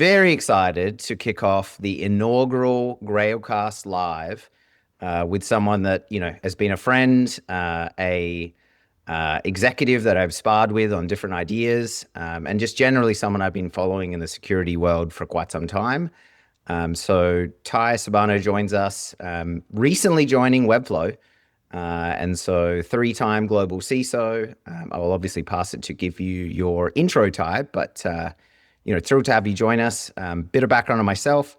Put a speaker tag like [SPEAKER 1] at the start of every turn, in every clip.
[SPEAKER 1] very excited to kick off the inaugural GrailCast Live with someone that, has been a friend, a executive that I've sparred with on different ideas, and just generally someone I've been following in the security world for quite some time. So Ty Sbano joins us, recently joining Webflow. And so three-time global CISO. I will obviously pass it to give you your intro, Ty, but thrilled to have you join us. Bit of background on myself.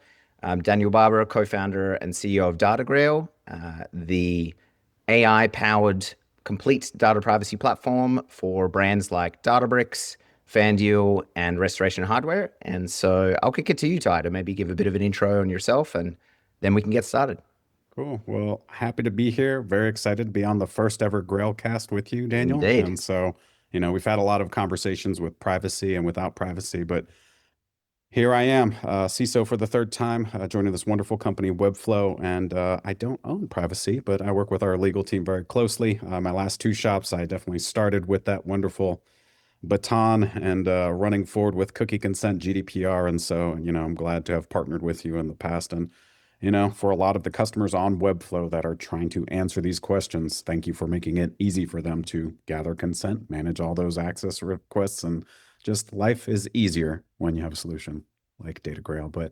[SPEAKER 1] Daniel Barber, co-founder and CEO of DataGrail, the AI-powered complete data privacy platform for brands like Databricks, FanDuel, and Restoration Hardware. And so I'll kick it to you, Ty, to maybe give a bit of an intro on yourself, and then we can get started.
[SPEAKER 2] Cool. Well, happy to be here. Very excited to be on the first ever GrailCast with you, Daniel.
[SPEAKER 1] Indeed.
[SPEAKER 2] And so, we've had a lot of conversations with privacy and without privacy, but here I am, CISO for the third time, joining this wonderful company, Webflow. And I don't own privacy, but I work with our legal team very closely. My last two shops, I definitely started with that wonderful baton and running forward with cookie consent GDPR. And so, I'm glad to have partnered with you in the past. And for a lot of the customers on Webflow that are trying to answer these questions, thank you for making it easy for them to gather consent, manage all those access requests, and just life is easier when you have a solution like DataGrail. But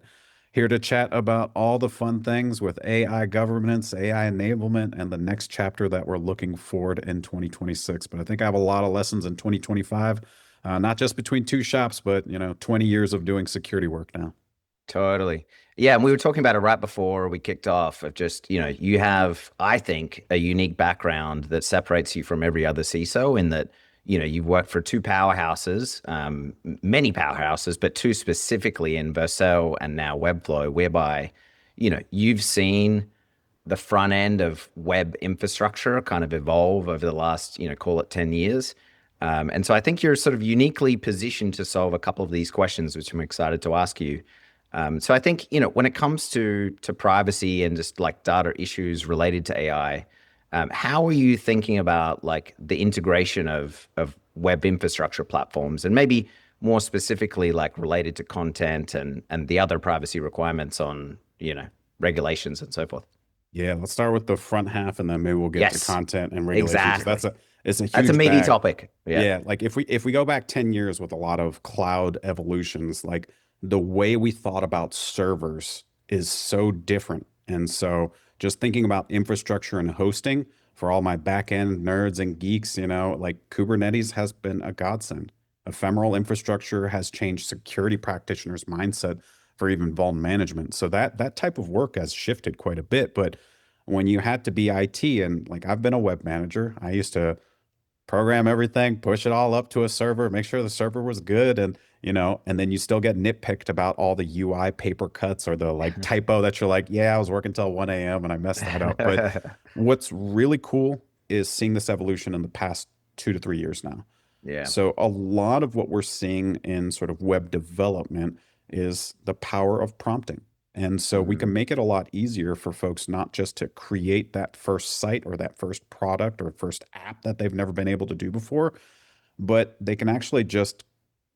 [SPEAKER 2] here to chat about all the fun things with AI governance, AI enablement, and the next chapter that we're looking forward in 2026. But I think I have a lot of lessons in 2025, not just between two shops, but 20 years of doing security work now.
[SPEAKER 1] Totally. Yeah, and we were talking about it right before we kicked off of just, you have, I think, a unique background that separates you from every other CISO in that, you've worked for two powerhouses, many powerhouses, but two specifically in Vercel and now Webflow, whereby, you've seen the front end of web infrastructure kind of evolve over the last, call it 10 years. And so I think you're sort of uniquely positioned to solve a couple of these questions, which I'm excited to ask you. So I think, when it comes to privacy and just like data issues related to AI, how are you thinking about like the integration of web infrastructure platforms and maybe more specifically like related to content and the other privacy requirements on, regulations and so forth?
[SPEAKER 2] Yeah, let's start with the front half and then maybe we'll get to
[SPEAKER 1] Yes,
[SPEAKER 2] content and regulations.
[SPEAKER 1] exactly.
[SPEAKER 2] It's a
[SPEAKER 1] That's a
[SPEAKER 2] huge
[SPEAKER 1] meaty
[SPEAKER 2] bag.
[SPEAKER 1] topic. Yeah.
[SPEAKER 2] Yeah, like if we go back 10 years with a lot of cloud evolutions, like the way we thought about servers is so different. And so just thinking about infrastructure and hosting for all my back-end nerds and geeks, like Kubernetes has been a godsend. Ephemeral infrastructure has changed security practitioners' mindset for even vuln management. So that type of work has shifted quite a bit. But when you had to be IT, and like I've been a web manager, I used to program everything, push it all up to a server, make sure the server was good. And then you still get nitpicked about all the UI paper cuts or the like typo that you're like, yeah, I was working till 1 a.m. and I messed that up. But what's really cool is seeing this evolution in the past 2 to 3 years now.
[SPEAKER 1] Yeah.
[SPEAKER 2] So a lot of what we're seeing in sort of web development is the power of prompting. And so we can
[SPEAKER 1] Mhm.
[SPEAKER 2] make it a lot easier for folks not just to create that first site or that first product or first app that they've never been able to do before, but they can actually just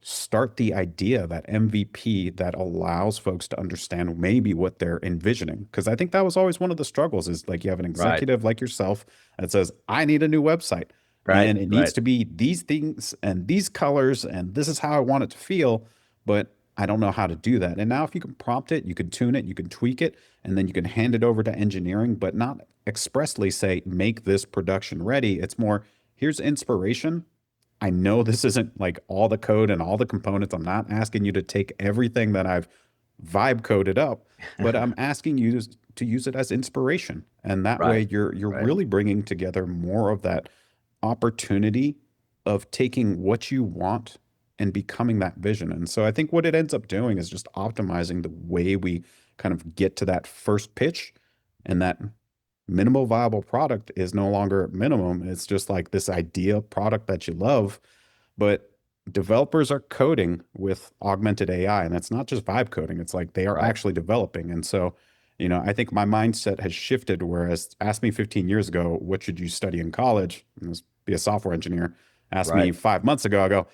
[SPEAKER 2] start the idea, that MVP that allows folks to understand maybe what they're envisioning. Because I think that was always one of the struggles is like you have an
[SPEAKER 1] Right.
[SPEAKER 2] executive like yourself that says, I need a new website
[SPEAKER 1] Right.
[SPEAKER 2] and it needs
[SPEAKER 1] Right.
[SPEAKER 2] to be these things and these colors and this is how I want it to feel, but I don't know how to do that. And now if you can prompt it, you can tune it, you can tweak it, and then you can hand it over to engineering, but not expressly say, make this production ready. It's more, here's inspiration. I know this isn't like all the code and all the components. I'm not asking you to take everything that I've vibe coded up, but I'm asking you to use it as inspiration. And that
[SPEAKER 1] Right.
[SPEAKER 2] way you're
[SPEAKER 1] Right.
[SPEAKER 2] really bringing together more of that opportunity of taking what you want and becoming that vision. And so I think what it ends up doing is just optimizing the way we kind of get to that first pitch, and that minimal viable product is no longer minimum. It's just like this idea product that you love, but developers are coding with augmented AI, and it's not just vibe coding. It's like they are
[SPEAKER 1] Right.
[SPEAKER 2] actually developing. And so, I think my mindset has shifted. Whereas asked me 15 years ago, what should you study in college? And be a software engineer. Asked me
[SPEAKER 1] Right.
[SPEAKER 2] 5 months ago, I go,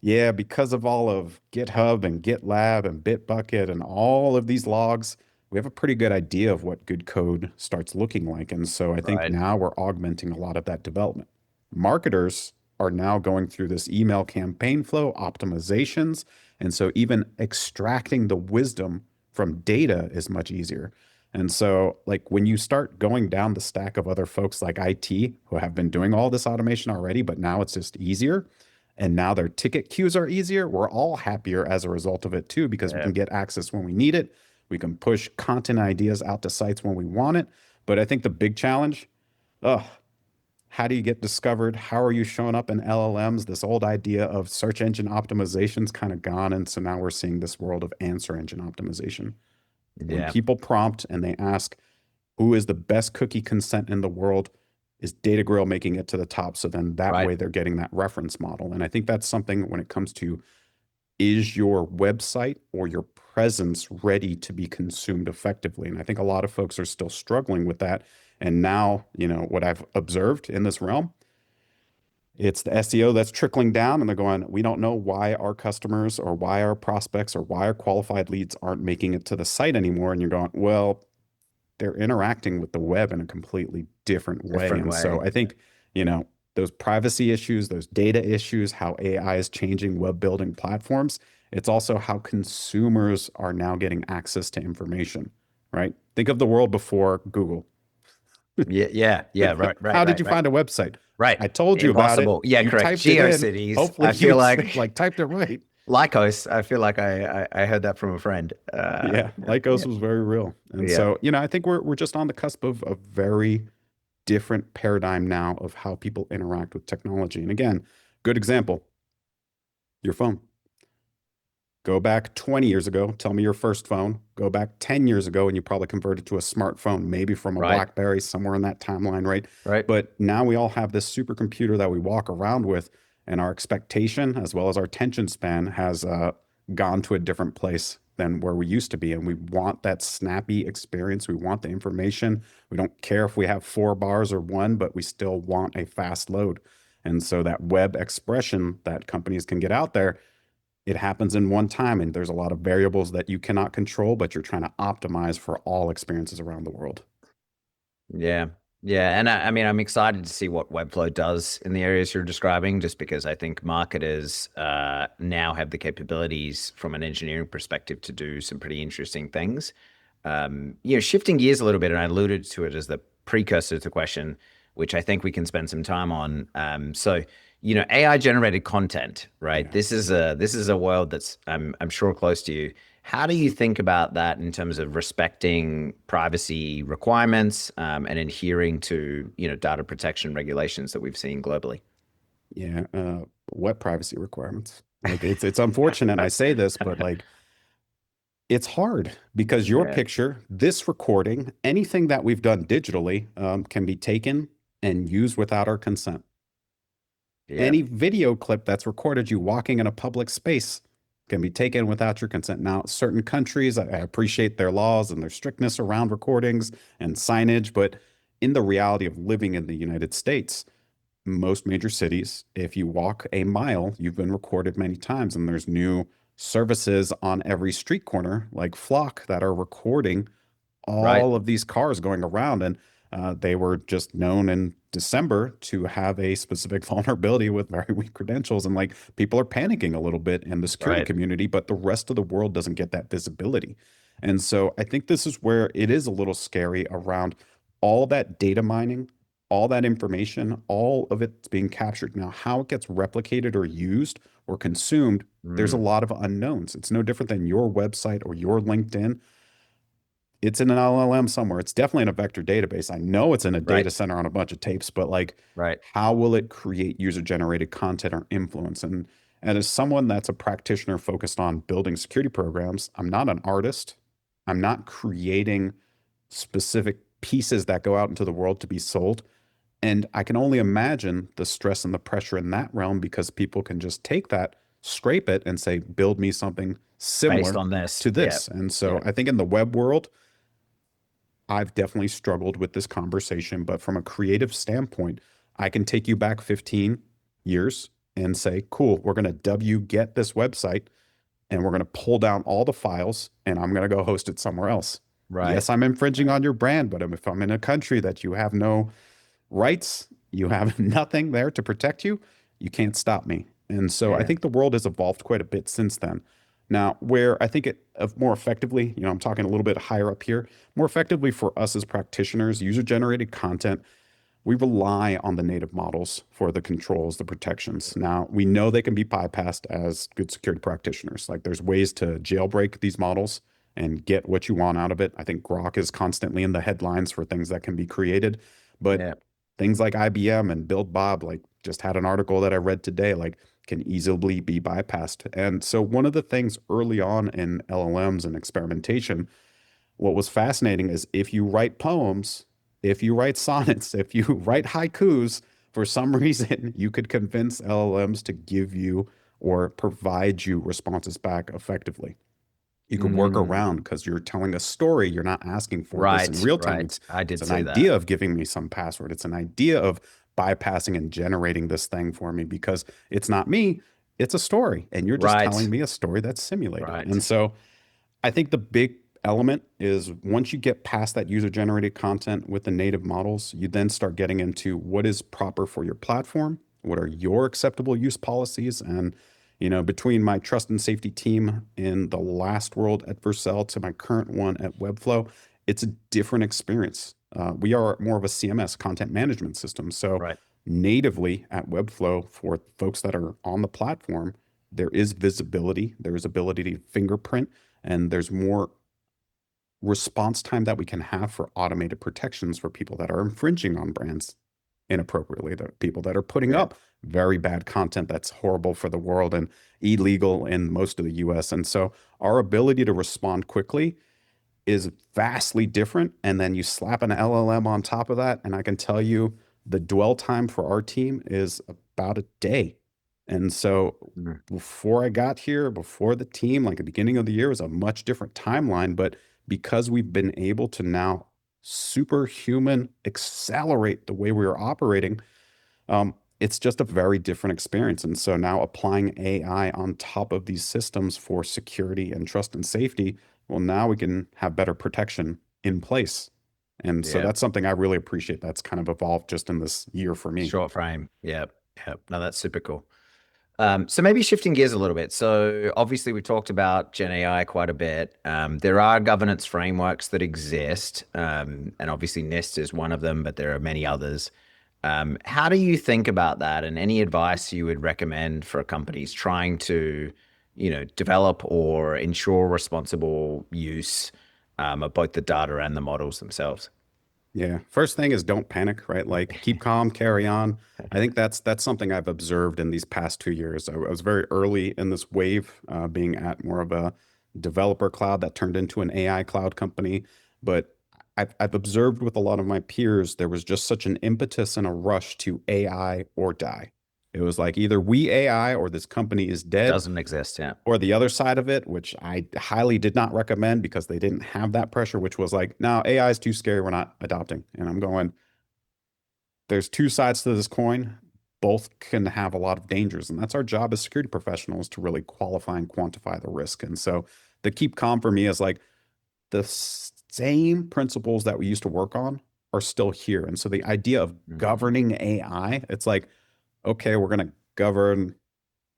[SPEAKER 2] Yeah, because of all of GitHub and GitLab and Bitbucket and all of these logs, we have a pretty good idea of what good code starts looking like. And so I think
[SPEAKER 1] Right.
[SPEAKER 2] now we're augmenting a lot of that development. Marketers are now going through this email campaign flow optimizations. And so even extracting the wisdom from data is much easier. And so, like, when you start going down the stack of other folks like IT who have been doing all this automation already, but now it's just easier, and now their ticket queues are easier, we're all happier as a result of it too, because we
[SPEAKER 1] Yeah.
[SPEAKER 2] can get access when we need it. We can push content ideas out to sites when we want it. But I think the big challenge, oh, how do you get discovered? How are you showing up in LLMs? This old idea of search engine optimization's kind of gone. And so now we're seeing this world of answer engine optimization. When
[SPEAKER 1] Yeah.
[SPEAKER 2] people prompt and they ask, who is the best cookie consent in the world? Is DataGrail making it to the top? So then that
[SPEAKER 1] Right.
[SPEAKER 2] way they're getting that reference model. And I think that's something when it comes to, is your website or your presence ready to be consumed effectively? And I think a lot of folks are still struggling with that. And now, what I've observed in this realm, it's the SEO that's trickling down and they're going, we don't know why our customers or why our prospects or why our qualified leads aren't making it to the site anymore. And you're going, well, they're interacting with the web in a completely different way.
[SPEAKER 1] Different
[SPEAKER 2] And so
[SPEAKER 1] way.
[SPEAKER 2] I think, you know, those privacy issues, those data issues, how AI is changing web building platforms, it's also how consumers are now getting access to information, right? Think of the world before Google.
[SPEAKER 1] Yeah. Yeah. Yeah. Right.
[SPEAKER 2] How
[SPEAKER 1] Right.
[SPEAKER 2] did
[SPEAKER 1] Right.
[SPEAKER 2] you
[SPEAKER 1] Right.
[SPEAKER 2] find a website?
[SPEAKER 1] Right.
[SPEAKER 2] I told you about it.
[SPEAKER 1] Impossible. Yeah.
[SPEAKER 2] You
[SPEAKER 1] Correct.
[SPEAKER 2] typed it in.
[SPEAKER 1] GeoCities.
[SPEAKER 2] Hopefully
[SPEAKER 1] I feel like
[SPEAKER 2] typed it right.
[SPEAKER 1] Lycos. I feel like I heard that from a friend.
[SPEAKER 2] Yeah,
[SPEAKER 1] Yeah.
[SPEAKER 2] Lycos was very real. And
[SPEAKER 1] Yeah.
[SPEAKER 2] so, I think we're just on the cusp of a very different paradigm now of how people interact with technology. And again, good example, your phone. Go back 20 years ago, tell me your first phone. Go back 10 years ago, and you probably converted to a smartphone, maybe from a
[SPEAKER 1] Right.
[SPEAKER 2] BlackBerry, somewhere in that timeline, right?
[SPEAKER 1] Right.
[SPEAKER 2] But now we all have this supercomputer that we walk around with, and our expectation as well as our attention span has gone to a different place than where we used to be. And we want that snappy experience. We want the information. We don't care if we have 4 bars or one, but we still want a fast load. And so that web expression that companies can get out there, it happens in one time, and there's a lot of variables that you cannot control, but you're trying to optimize for all experiences around the world.
[SPEAKER 1] Yeah. Yeah. And I mean, I'm excited to see what Webflow does in the areas you're describing, just because I think marketers now have the capabilities from an engineering perspective to do some pretty interesting things. Shifting gears a little bit, and I alluded to it as the precursor to the question, which I think we can spend some time on. AI generated content, right?
[SPEAKER 2] Yeah.
[SPEAKER 1] This is a world that's I'm sure close to you. How do you think about that in terms of respecting privacy requirements and adhering to data protection regulations that we've seen globally?
[SPEAKER 2] Yeah. What privacy requirements? Like it's unfortunate I say this, but like it's hard because your
[SPEAKER 1] Yeah,
[SPEAKER 2] picture, this recording, anything that we've done digitally can be taken and used without our consent.
[SPEAKER 1] yeah,
[SPEAKER 2] Any video clip that's recorded you walking in a public space can be taken without your consent. Now, certain countries, I appreciate their laws and their strictness around recordings and signage, but in the reality of living in the United States, most major cities, if you walk a mile, you've been recorded many times, and there's new services on every street corner like Flock that are recording
[SPEAKER 1] right,
[SPEAKER 2] all of these cars going around. And they were just known in December to have a specific vulnerability with very weak credentials. And like people are panicking a little bit in the security
[SPEAKER 1] right.
[SPEAKER 2] community, but the rest of the world doesn't get that visibility. And so I think this is where it is a little scary around all that data mining, all that information, all of it's being captured. Now, how it gets replicated or used or consumed, there's a
[SPEAKER 1] Mm,
[SPEAKER 2] lot of unknowns. It's no different than your website or your LinkedIn. It's in an LLM somewhere. It's definitely in a vector database. I know it's in a
[SPEAKER 1] right,
[SPEAKER 2] data center on a bunch of tapes, but like,
[SPEAKER 1] right,
[SPEAKER 2] how will it create user generated content or influence? And as someone that's a practitioner focused on building security programs, I'm not an artist. I'm not creating specific pieces that go out into the world to be sold. And I can only imagine the stress and the pressure in that realm because people can just take that, scrape it, and say, build me something
[SPEAKER 1] based
[SPEAKER 2] similar
[SPEAKER 1] on this.
[SPEAKER 2] to
[SPEAKER 1] Yeah,
[SPEAKER 2] this. And
[SPEAKER 1] yeah,
[SPEAKER 2] so I think in the web world, I've definitely struggled with this conversation, but from a creative standpoint, I can take you back 15 years and say, cool, we're going to wget this website and we're going to pull down all the files and I'm going to go host it somewhere else.
[SPEAKER 1] Right.
[SPEAKER 2] Yes, I'm infringing on your brand, but if I'm in a country that you have no rights, you have nothing there to protect you, you can't stop me. And so I
[SPEAKER 1] Yeah.
[SPEAKER 2] think the world has evolved quite a bit since then. Now, where I think it more effectively, I'm talking a little bit higher up here, more effectively for us as practitioners, user generated content, we rely on the native models for the controls, the protections. Now, we know they can be bypassed as good security practitioners. Like there's ways to jailbreak these models and get what you want out of it. I think Grok is constantly in the headlines for things that can be created, but
[SPEAKER 1] Yeah.
[SPEAKER 2] things like IBM and Build Bob, like just had an article that I read today, like can easily be bypassed. And so one of the things early on in LLMs and experimentation, what was fascinating is if you write poems, if you write sonnets, if you write haikus, for some reason, you could convince LLMs to give you or provide you responses back effectively. You could work
[SPEAKER 1] Mm.
[SPEAKER 2] around because you're telling a story. You're not asking for this in
[SPEAKER 1] Right.
[SPEAKER 2] real time.
[SPEAKER 1] Right. I
[SPEAKER 2] It's
[SPEAKER 1] did
[SPEAKER 2] an
[SPEAKER 1] see that.
[SPEAKER 2] idea of giving me some password. It's an idea of bypassing and generating this thing for me because it's not me, it's a story. And you're just telling
[SPEAKER 1] Right.
[SPEAKER 2] me a story that's simulated.
[SPEAKER 1] Right.
[SPEAKER 2] And so I think the big element is once you get past that user generated content with the native models, you then start getting into what is proper for your platform, what are your acceptable use policies. And, between my trust and safety team in the last world at Vercel to my current one at Webflow, it's a different experience. We are more of a CMS, content management system. So
[SPEAKER 1] Right.
[SPEAKER 2] natively at Webflow, for folks that are on the platform, there is visibility, there is ability to fingerprint, and there's more response time that we can have for automated protections for people that are infringing on brands inappropriately, the people that are putting
[SPEAKER 1] Yeah.
[SPEAKER 2] up very bad content that's horrible for the world and illegal in most of the US. And so our ability to respond quickly is vastly different. And then you slap an LLM on top of that, and I can tell you the dwell time for our team is about a day. And so
[SPEAKER 1] Mm.
[SPEAKER 2] before I got here, before the team, like the beginning of the year, was a much different timeline. But because we've been able to now superhuman accelerate the way we are operating, it's just a very different experience. And so now applying AI on top of these systems for security and trust and safety, well, now we can have better protection in place. And so
[SPEAKER 1] Yeah.
[SPEAKER 2] that's something I really appreciate that's kind of evolved just in this year for me.
[SPEAKER 1] Short frame. Yeah. Yeah. No, that's super cool. So maybe shifting gears a little bit. So obviously we talked about Gen AI quite a bit. There are governance frameworks that exist, and obviously NIST is one of them, but there are many others. How do you think about that, and any advice you would recommend for companies trying to, develop or ensure responsible use of both the data and the models themselves?
[SPEAKER 2] Yeah. First thing is don't panic, right? Like keep calm, carry on. I think that's something I've observed in these past 2 years. I was very early in this wave, being at more of a developer cloud that turned into an AI cloud company. But I've observed with a lot of my peers, there was just such an impetus and a rush to AI or die. It was like either we AI or this company is dead,
[SPEAKER 1] Doesn't exist. Yeah.
[SPEAKER 2] or the other side of it, which I highly did not recommend because they didn't have that pressure, which was like, no, AI is too scary. We're not adopting. And I'm going, there's two sides to this coin. Both can have a lot of dangers. And that's our job as security professionals to really qualify and quantify the risk. And so the keep calm for me is like the same principles that we used to work on are still here. And so the idea of
[SPEAKER 1] Mm.
[SPEAKER 2] governing AI, it's like, okay, we're going to govern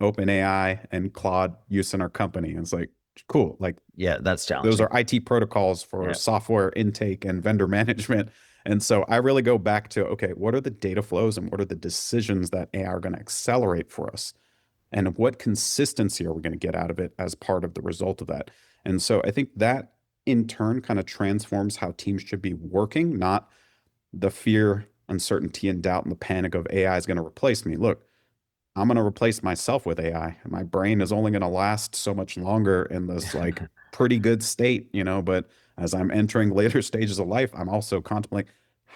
[SPEAKER 2] OpenAI and Claude use in our company. And it's like, cool. Like
[SPEAKER 1] Yeah, that's
[SPEAKER 2] those
[SPEAKER 1] challenging.
[SPEAKER 2] are IT protocols for
[SPEAKER 1] Yeah.
[SPEAKER 2] software intake and vendor management. And so I really go back to, okay, what are the data flows and what are the decisions that AI are going to accelerate for us? And what consistency are we going to get out of it as part of the result of that? And so I think that in turn kind of transforms how teams should be working, not the fear, uncertainty, and doubt and the panic of AI is going to replace me. Look, I'm going to replace myself with AI. My brain is only going to last so much longer in this like pretty good state, but as I'm entering later stages of life, I'm also contemplating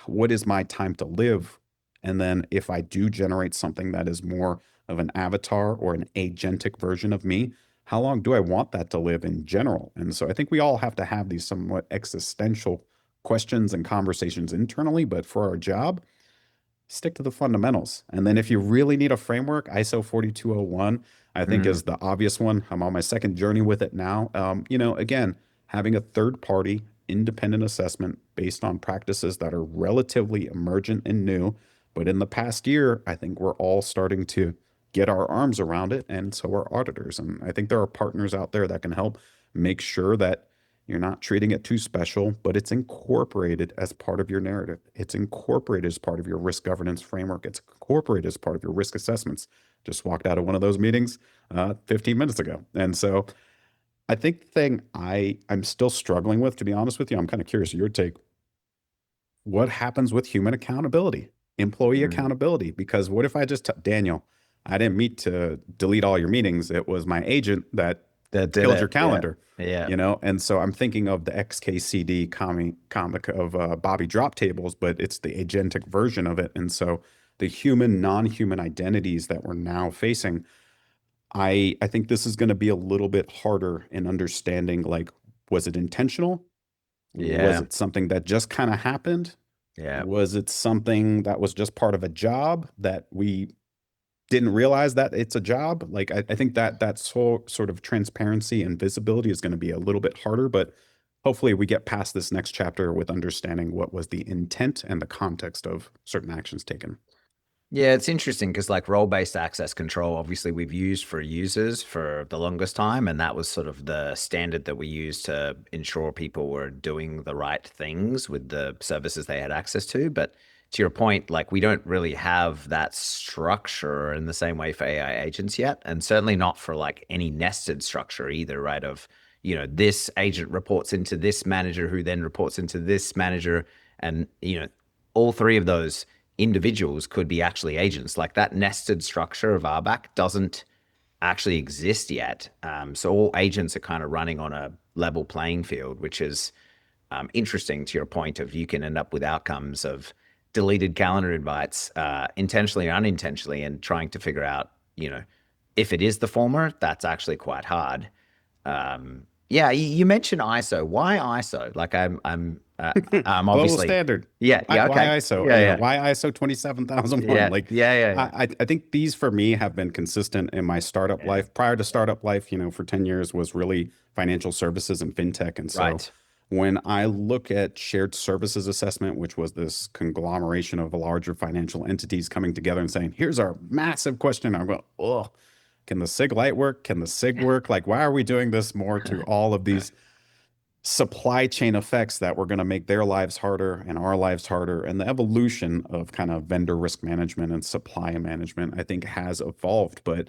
[SPEAKER 2] what is my time to live? And then if I do generate something that is more of an avatar or an agentic version of me, how long do I want that to live in general? And so I think we all have to have these somewhat existential questions and conversations internally, but for our job, stick to the fundamentals. And then if you really need a framework, ISO 4201, I think
[SPEAKER 1] Mm,
[SPEAKER 2] is the obvious one. I'm on my second journey with it now. Again, having a third party independent assessment based on practices that are relatively emergent and new. But in the past year, I think we're all starting to get our arms around it. And so are auditors. And I think there are partners out there that can help make sure that you're not treating it too special, but it's incorporated as part of your narrative. It's incorporated as part of your risk governance framework. It's incorporated as part of your risk assessments. Just walked out of one of those meetings 15 minutes ago. And so I think the thing I'm still struggling with, to be honest with you, I'm kind of curious your take. What happens with human accountability, employee
[SPEAKER 1] mm.
[SPEAKER 2] accountability? Because what if I just, Daniel, I didn't meet to delete all your meetings. It was my agent that
[SPEAKER 1] That did
[SPEAKER 2] killed your
[SPEAKER 1] it. Yeah.
[SPEAKER 2] calendar,
[SPEAKER 1] Yeah.
[SPEAKER 2] And so I'm thinking of the XKCD comic of Bobby Drop Tables, but it's the agentic version of it. And so the human, non-human identities that we're now facing, I think this is going to be a little bit harder in understanding, like, was it intentional? Was
[SPEAKER 1] Yeah.
[SPEAKER 2] it something that just kind of happened?
[SPEAKER 1] Yeah.
[SPEAKER 2] Was it something that was just part of a job that we didn't realize that it's a job? Like, I think that sort of transparency and visibility is going to be a little bit harder, but hopefully we get past this next chapter with understanding what was the intent and the context of certain actions taken.
[SPEAKER 1] Yeah, it's interesting because like role-based access control, obviously we've used for users for the longest time, and that was sort of the standard that we used to ensure people were doing the right things with the services they had access to. But to your point, like we don't really have that structure in the same way for AI agents yet, and certainly not for like any nested structure either, right? Of, this agent reports into this manager who then reports into this manager, and all three of those individuals could be actually agents. Like that nested structure of RBAC doesn't actually exist yet. So all agents are kind of running on a level playing field, which is interesting to your point of you can end up with outcomes of deleted calendar invites intentionally or unintentionally, and trying to figure out, if it is the former, that's actually quite hard. Yeah, you mentioned ISO. Why ISO? Like I'm
[SPEAKER 2] Global
[SPEAKER 1] obviously,
[SPEAKER 2] standard.
[SPEAKER 1] yeah,
[SPEAKER 2] Why,
[SPEAKER 1] yeah,
[SPEAKER 2] why
[SPEAKER 1] okay,
[SPEAKER 2] ISO?
[SPEAKER 1] yeah, yeah,
[SPEAKER 2] Why ISO 27001?
[SPEAKER 1] yeah,
[SPEAKER 2] Like,
[SPEAKER 1] yeah, yeah, yeah,
[SPEAKER 2] I think these for me have been consistent in my startup
[SPEAKER 1] yeah.
[SPEAKER 2] life. Prior to startup life, for 10 years was really financial services and fintech. And so
[SPEAKER 1] Right.
[SPEAKER 2] when I look at shared services assessment, which was this conglomeration of larger financial entities coming together and saying, here's our massive question. I'm going, oh, can the SIG light work? Can the SIG work? Like, why are we doing this more to all of these supply chain effects that were going to make their lives harder and our lives harder? And the evolution of kind of vendor risk management and supply management, I think, has evolved. But,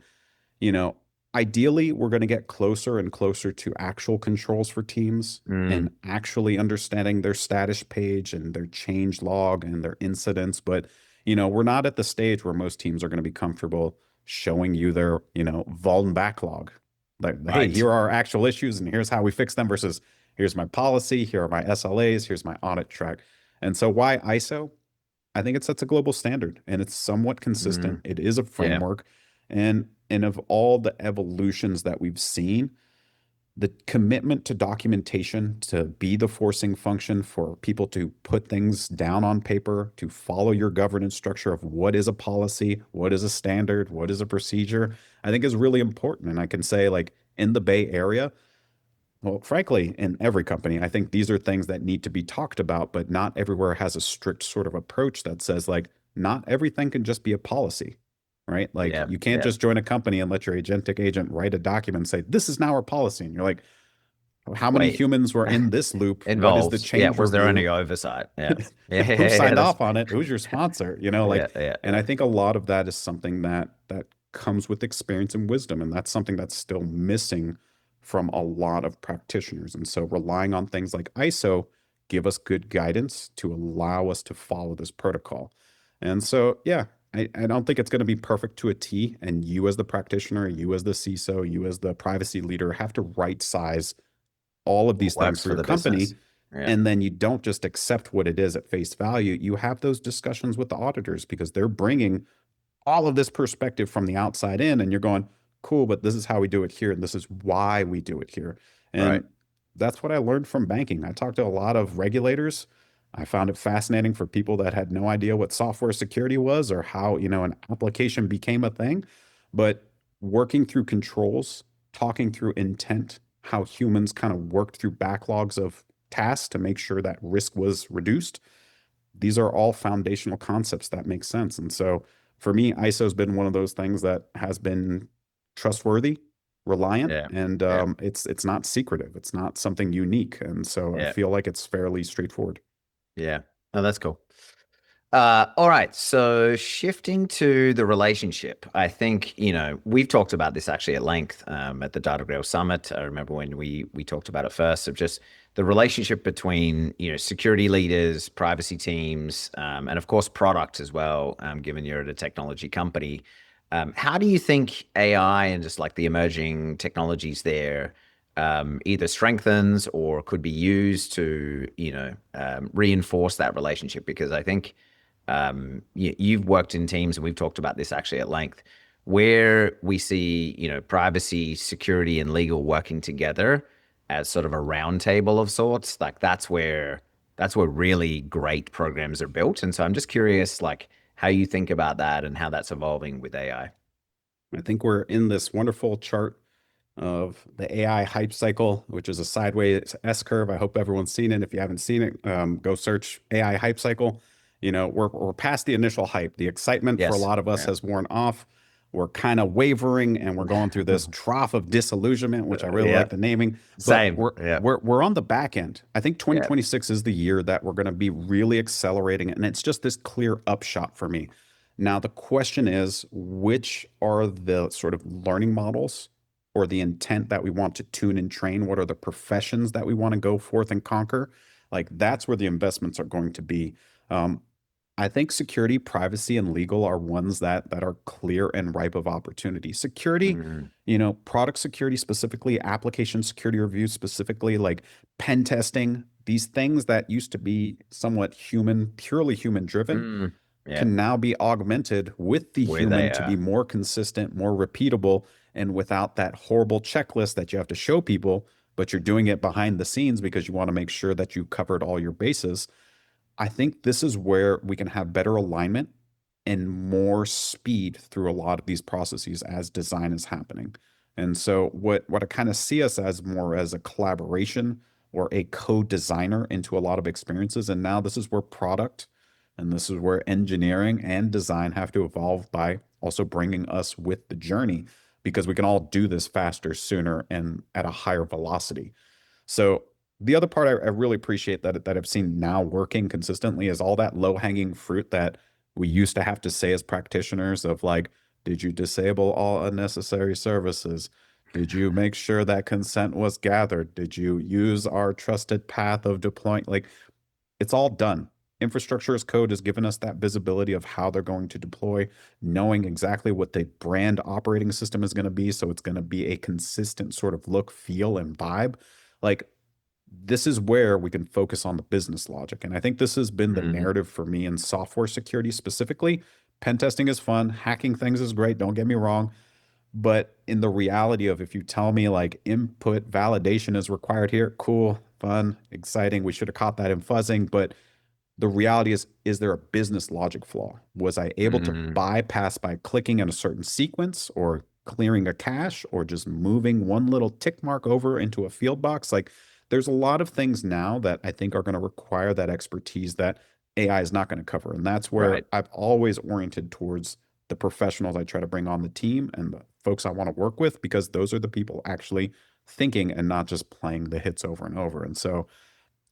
[SPEAKER 2] you know, ideally, we're going to get closer and closer to actual controls for teams and
[SPEAKER 1] Mm,
[SPEAKER 2] actually understanding their status page and their change log and their incidents. But, we're not at the stage where most teams are going to be comfortable showing you their, Vuln backlog. Like, hey,
[SPEAKER 1] right.
[SPEAKER 2] here are our actual issues and here's how we fix them versus here's my policy, here are my SLAs, here's my audit track. And so why ISO? I think it sets a global standard and it's somewhat consistent.
[SPEAKER 1] Mm,
[SPEAKER 2] It is a
[SPEAKER 1] yeah.
[SPEAKER 2] framework. And of all the evolutions that we've seen, the commitment to documentation to be the forcing function for people to put things down on paper, to follow your governance structure of what is a policy, what is a standard, what is a procedure, I think is really important. And I can say, like, in the Bay Area, well, frankly, in every company, I think these are things that need to be talked about, but not everywhere has a strict sort of approach that says, like, not everything can just be a policy, right? Like,
[SPEAKER 1] Yeah.
[SPEAKER 2] you can't
[SPEAKER 1] Yeah.
[SPEAKER 2] just join a company and let your agentic agent write a document and say, this is now our policy. And you're like, how many
[SPEAKER 1] Wait.
[SPEAKER 2] humans were in this loop? What is the
[SPEAKER 1] Involved. Yeah.
[SPEAKER 2] change
[SPEAKER 1] Was there any
[SPEAKER 2] review?
[SPEAKER 1] oversight? Yeah. Yeah.
[SPEAKER 2] Who
[SPEAKER 1] Yeah. Yeah.
[SPEAKER 2] signed
[SPEAKER 1] That's,
[SPEAKER 2] off on it? Who's your sponsor?
[SPEAKER 1] yeah.
[SPEAKER 2] Like,
[SPEAKER 1] Yeah.
[SPEAKER 2] and
[SPEAKER 1] Yeah.
[SPEAKER 2] I think a lot of that is something that comes with experience and wisdom, and that's something that's still missing from a lot of practitioners. And so relying on things like ISO give us good guidance to allow us to follow this protocol. And so, yeah, I don't think it's going to be perfect to a T. And you as the practitioner, you as the CISO, you as the privacy leader have to right size all of
[SPEAKER 1] What
[SPEAKER 2] these things
[SPEAKER 1] works
[SPEAKER 2] for
[SPEAKER 1] for
[SPEAKER 2] your
[SPEAKER 1] the
[SPEAKER 2] company.
[SPEAKER 1] business? Yeah.
[SPEAKER 2] And then you don't just accept what it is at face value. You have those discussions with the auditors because they're bringing all of this perspective from the outside in, and you're going, cool, but this is how we do it here, and this is why we do it here.
[SPEAKER 1] Right.
[SPEAKER 2] And that's what I learned from banking. I talked to a lot of regulators. I found it fascinating for people that had no idea what software security was or how, an application became a thing. But working through controls, talking through intent, how humans kind of worked through backlogs of tasks to make sure that risk was reduced. These are all foundational concepts that make sense. And so for me, ISO has been one of those things that has been trustworthy, reliant,
[SPEAKER 1] Yeah.
[SPEAKER 2] and
[SPEAKER 1] Yeah.
[SPEAKER 2] it's not secretive. It's not something unique. And so I
[SPEAKER 1] Yeah.
[SPEAKER 2] feel like it's fairly straightforward.
[SPEAKER 1] Yeah. Oh, that's cool. All right. So shifting to the relationship, I think, we've talked about this actually at length at the DataGrail Summit. I remember when we talked about it first of just the relationship between, security leaders, privacy teams, and of course, product as well, given you're at a technology company. How do you think AI and just like the emerging technologies there either strengthens or could be used to, reinforce that relationship? Because I think you've worked in teams, and we've talked about this actually at length, where we see, privacy, security, and legal working together as sort of a round table of sorts. Like that's where really great programs are built. And so I'm just curious, like how you think about that and how that's evolving with AI.
[SPEAKER 2] I think we're in this wonderful chart of the AI hype cycle, which is a sideways S curve. I hope everyone's seen it. If you haven't seen it, go search AI hype cycle. We're past the initial hype. The excitement for a
[SPEAKER 1] Yes.
[SPEAKER 2] lot of us
[SPEAKER 1] Yeah.
[SPEAKER 2] has worn off. We're kind of wavering, and we're going through this trough of disillusionment, which I really
[SPEAKER 1] Yeah.
[SPEAKER 2] like the naming. But
[SPEAKER 1] Same. Yeah.
[SPEAKER 2] we're on the back end. I think
[SPEAKER 1] Yeah.
[SPEAKER 2] 2026 is the year that we're going to be really accelerating, and it's just this clear upshot for me. Now, the question is, which are the sort of learning models or the intent that we want to tune and train? What are the professions that we want to go forth and conquer? Like that's where the investments are going to be. Um, I think security, privacy, and legal are ones that are clear and ripe of opportunity. Security,
[SPEAKER 1] Mhm.
[SPEAKER 2] product security specifically, application security review specifically, like pen testing, these things that used to be somewhat human, purely human driven
[SPEAKER 1] Mm. Yeah.
[SPEAKER 2] can now be augmented with the
[SPEAKER 1] Where they
[SPEAKER 2] human to be
[SPEAKER 1] are.
[SPEAKER 2] more consistent, more repeatable, and without that horrible checklist that you have to show people, but you're doing it behind the scenes because you want to make sure that you covered all your bases. I think this is where we can have better alignment and more speed through a lot of these processes as design is happening. And so what I kind of see us as more as a collaboration or a co-designer into a lot of experiences. And now this is where product and this is where engineering and design have to evolve by also bringing us with the journey because we can all do this faster, sooner, and at a higher velocity. So the other part I really appreciate that I've seen now working consistently is all that low hanging fruit that we used to have to say as practitioners of like, did you disable all unnecessary services? Did you make sure that consent was gathered? Did you use our trusted path of deploying? Like it's all done. Infrastructure as code has given us that visibility of how they're going to deploy, knowing exactly what the brand operating system is going to be. So it's going to be a consistent sort of look, feel, and vibe. Like this is where we can focus on the business logic. And I think this has been the
[SPEAKER 1] Mhm.
[SPEAKER 2] narrative for me in software security specifically. Pen testing is fun, hacking things is great, don't get me wrong. But in the reality of if you tell me like input validation is required here, cool, fun, exciting. We should have caught that in fuzzing. But the reality is there a business logic flaw? Was I able to
[SPEAKER 1] Mhm.
[SPEAKER 2] bypass by clicking in a certain sequence or clearing a cache or just moving one little tick mark over into a field box? Like there's a lot of things now that I think are going to require that expertise that AI is not going to cover. And that's where
[SPEAKER 1] Right.
[SPEAKER 2] I've always oriented towards the professionals I try to bring on the team and the folks I want to work with because those are the people actually thinking and not just playing the hits over and over. And so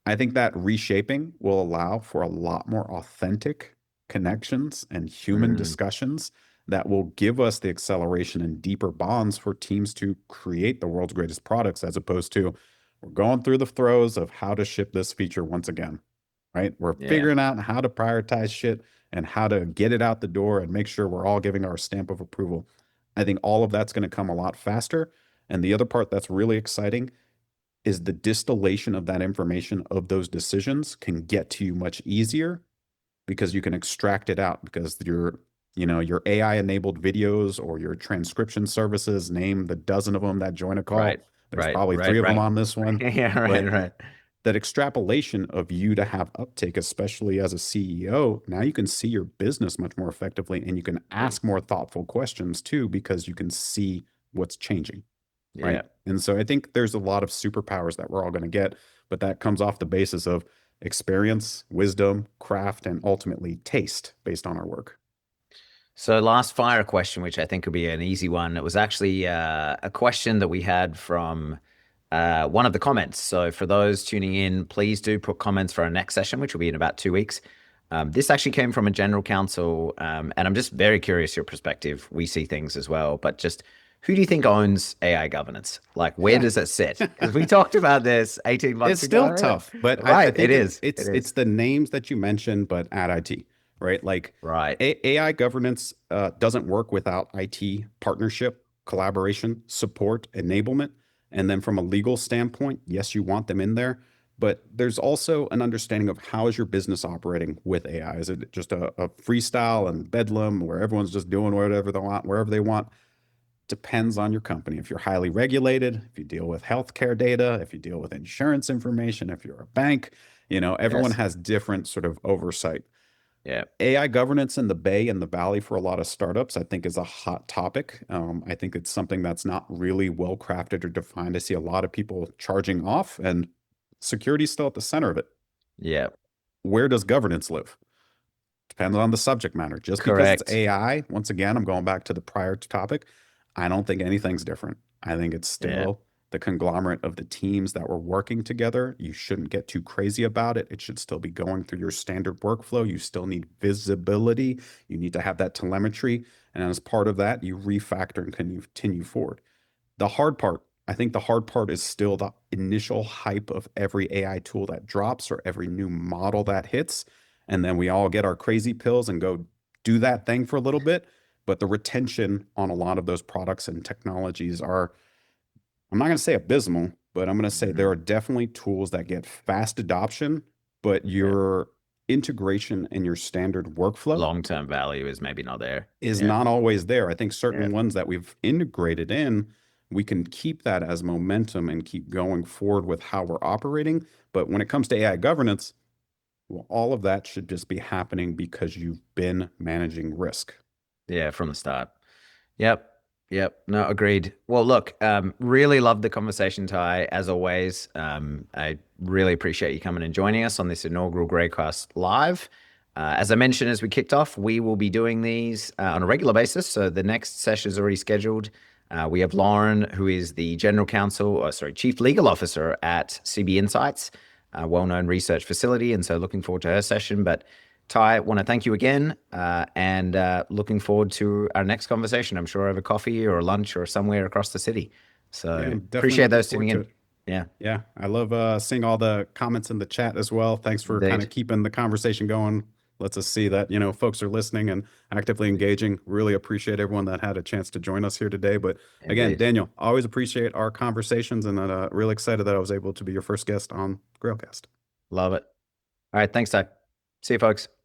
[SPEAKER 2] I think that reshaping will allow for a lot more authentic connections and human
[SPEAKER 1] Mm.
[SPEAKER 2] discussions that will give us the acceleration and deeper bonds for teams to create the world's greatest products as opposed to we're going through the throes of how to ship this feature once again, right? We're
[SPEAKER 1] Yeah.
[SPEAKER 2] figuring out how to prioritize shit and how to get it out the door and make sure we're all giving our stamp of approval. I think all of that's going to come a lot faster. And the other part that's really exciting is the distillation of that information of those decisions can get to you much easier because you can extract it out because your AI enabled videos or your transcription services, name the dozen of them that join a call.
[SPEAKER 1] Right.
[SPEAKER 2] There's
[SPEAKER 1] Right.
[SPEAKER 2] probably
[SPEAKER 1] Right.
[SPEAKER 2] three of them
[SPEAKER 1] Right.
[SPEAKER 2] on this one,
[SPEAKER 1] Yeah. Right.
[SPEAKER 2] but
[SPEAKER 1] Right.
[SPEAKER 2] that extrapolation of you to have uptake, especially as a CEO, now you can see your business much more effectively and you can ask more thoughtful questions too, because you can see what's changing.
[SPEAKER 1] Yeah.
[SPEAKER 2] Right. And so I think there's a lot of superpowers that we're all going to get, but that comes off the basis of experience, wisdom, craft, and ultimately taste based on our work.
[SPEAKER 1] So last fire question, which I think will be an easy one. It was actually a question that we had from one of the comments. So for those tuning in, please do put comments for our next session, which will be in about 2 weeks. This actually came from a general counsel, and I'm just very curious your perspective. We see things as well, but just who do you think owns AI governance? Like, where does it sit? Because we talked about this 18 months
[SPEAKER 2] It's still
[SPEAKER 1] ago.
[SPEAKER 2] tough, but I
[SPEAKER 1] Right, it
[SPEAKER 2] think
[SPEAKER 1] is. It
[SPEAKER 2] it's
[SPEAKER 1] is.
[SPEAKER 2] the names that you mentioned, but at IT, right? Like
[SPEAKER 1] Right.
[SPEAKER 2] AI governance doesn't work without IT partnership, collaboration, support, enablement. And then from a legal standpoint, yes, you want them in there, but there's also an understanding of how is your business operating with AI? Is it just a freestyle and bedlam where everyone's just doing whatever they want, wherever they want? Depends on your company. If you're highly regulated, if you deal with healthcare data, if you deal with insurance information, if you're a bank, everyone
[SPEAKER 1] Yes.
[SPEAKER 2] has different sort of oversight.
[SPEAKER 1] Yeah.
[SPEAKER 2] AI governance in the Bay and the Valley for a lot of startups, I think, is a hot topic. I think it's something that's not really well crafted or defined. I see a lot of people charging off, and security is still at the center of it.
[SPEAKER 1] Yeah.
[SPEAKER 2] Where does governance live? Depends on the subject matter. Just because it's
[SPEAKER 1] Correct.
[SPEAKER 2] AI, once again, I'm going back to the prior topic. I don't think anything's different. I think it's
[SPEAKER 1] Yeah.
[SPEAKER 2] still the conglomerate of the teams that were working together. You shouldn't get too crazy about it. It should still be going through your standard workflow. You still need visibility. You need to have that telemetry. And as part of that, you refactor and continue forward. The hard part, I think the hard part is still the initial hype of every AI tool that drops or every new model that hits. And then we all get our crazy pills and go do that thing for a little bit. But the retention on a lot of those products and technologies are, I'm not going to say abysmal, but I'm going to say there
[SPEAKER 1] Mhm.
[SPEAKER 2] are definitely tools that get fast adoption, but
[SPEAKER 1] Yeah.
[SPEAKER 2] your integration and your standard workflow
[SPEAKER 1] Long-term value is maybe not there.
[SPEAKER 2] is
[SPEAKER 1] Yeah.
[SPEAKER 2] not always there. I think
[SPEAKER 1] Yeah.
[SPEAKER 2] certain ones that we've integrated in, we can keep that as momentum and keep going forward with how we're operating. But when it comes to AI governance, well, all of that should just be happening because you've been managing risk.
[SPEAKER 1] Yeah. From the start. Yep. Yep. No, agreed. Well, look, really loved the conversation, Ty, as always. I really appreciate you coming and joining us on this inaugural GrailCast Live. As I mentioned as we kicked off, we will be doing these on a regular basis. So the next session is already scheduled. We have Lauren, who is the General Counsel, or sorry, Chief Legal Officer at CB Insights, a well-known research facility. And so looking forward to her session. But Ty, want to thank you again, and looking forward to our next conversation. I'm sure over coffee or lunch or somewhere across the city.
[SPEAKER 2] Yeah,
[SPEAKER 1] So
[SPEAKER 2] I'm definitely
[SPEAKER 1] appreciate
[SPEAKER 2] looking
[SPEAKER 1] those tuning
[SPEAKER 2] forward to
[SPEAKER 1] in.
[SPEAKER 2] it.
[SPEAKER 1] Yeah,
[SPEAKER 2] Yeah, I love seeing all the comments in the chat as well. Thanks for kind of
[SPEAKER 1] indeed,
[SPEAKER 2] keeping the conversation going. Lets us see that, folks are listening and actively engaging. Really appreciate everyone that had a chance to join us here today. But again,
[SPEAKER 1] indeed.
[SPEAKER 2] Daniel, always appreciate our conversations and really excited that I was able to be your first guest on GrailCast.
[SPEAKER 1] Love it. All right, thanks, Ty. See you, folks.